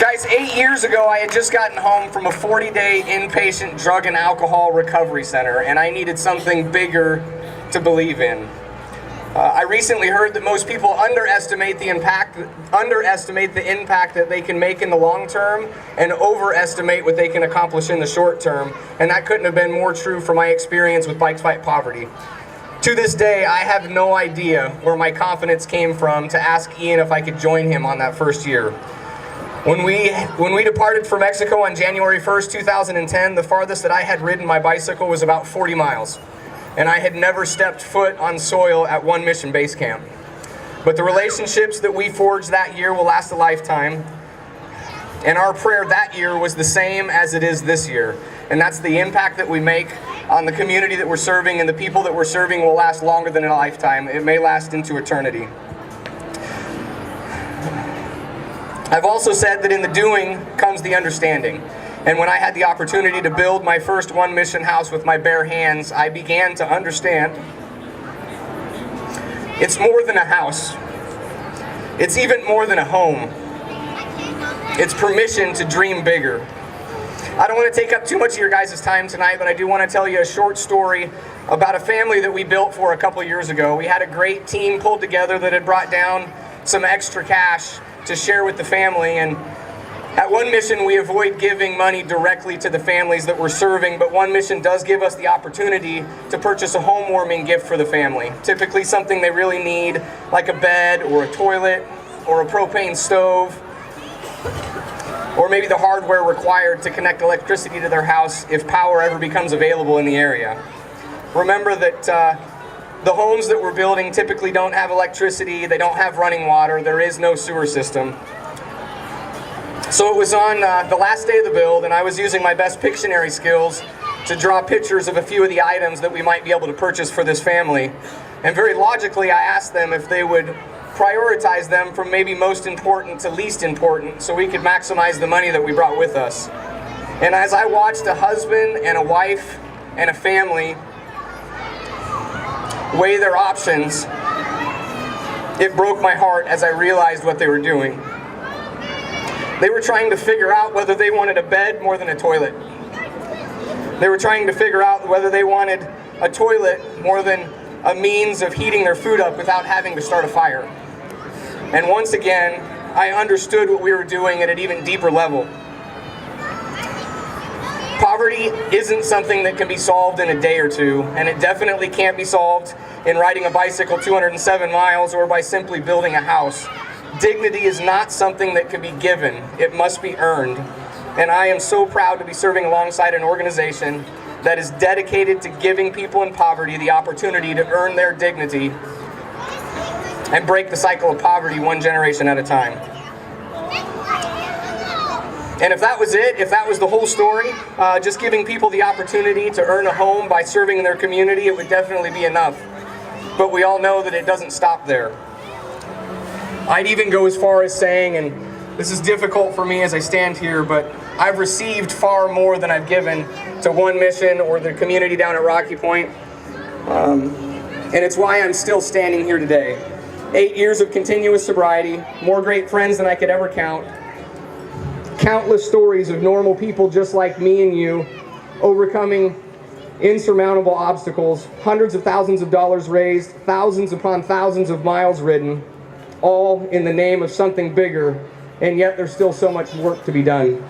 Guys, 8 years ago, I had just gotten home from a 40-day inpatient drug and alcohol recovery center, and I needed something bigger to believe in. I recently heard that most people underestimate the impact that they can make in the long term and overestimate what they can accomplish in the short term, and that couldn't have been more true for my experience with Bikes Fight Poverty. To this day, I have no idea where my confidence came from to ask Ian if I could join him on that first year. When we departed for Mexico on January 1st, 2010, the farthest that I had ridden my bicycle was about 40 miles. And I had never stepped foot on soil at One Mission Base Camp. But the relationships that we forged that year will last a lifetime. And our prayer that year was the same as it is this year. And that's the impact that we make on the community that we're serving, and the people that we're serving will last longer than a lifetime. It may last into eternity. I've also said that in the doing comes the understanding. And when I had the opportunity to build my first One Mission house with my bare hands, I began to understand it's more than a house. It's even more than a home. It's permission to dream bigger. I don't want to take up too much of your guys' time tonight, but I do want to tell you a short story about a family that we built for a couple years ago. We had a great team pulled together that had brought down some extra cash to share with the family, and at One Mission, we avoid giving money directly to the families that we're serving, but One Mission does give us the opportunity to purchase a home warming gift for the family. Typically something they really need, like a bed or a toilet or a propane stove, or maybe the hardware required to connect electricity to their house if power ever becomes available in the area. Remember that the homes that we're building typically don't have electricity, they don't have running water, there is no sewer system. So it was on the last day of the build, and I was using my best Pictionary skills to draw pictures of a few of the items that we might be able to purchase for this family. And very logically, I asked them if they would prioritize them from maybe most important to least important so we could maximize the money that we brought with us. And as I watched a husband and a wife and a family weigh their options, it broke my heart as I realized what they were doing. They were trying to figure out whether they wanted a bed more than a toilet. They were trying to figure out whether they wanted a toilet more than a means of heating their food up without having to start a fire. And once again, I understood what we were doing at an even deeper level. Poverty isn't something that can be solved in a day or two, and it definitely can't be solved in riding a bicycle 207 miles or by simply building a house. Dignity is not something that can be given, it must be earned. And I am so proud to be serving alongside an organization that is dedicated to giving people in poverty the opportunity to earn their dignity and break the cycle of poverty one generation at a time. And if that was it, if that was the whole story, just giving people the opportunity to earn a home by serving in their community, it would definitely be enough. But we all know that it doesn't stop there. I'd even go as far as saying, and this is difficult for me as I stand here, but I've received far more than I've given to One Mission or the community down at Rocky Point. And it's why I'm still standing here today. 8 years of continuous sobriety, more great friends than I could ever count. Countless stories of normal people just like me and you, overcoming insurmountable obstacles, hundreds of thousands of dollars raised, thousands upon thousands of miles ridden, all in the name of something bigger, and yet there's still so much work to be done.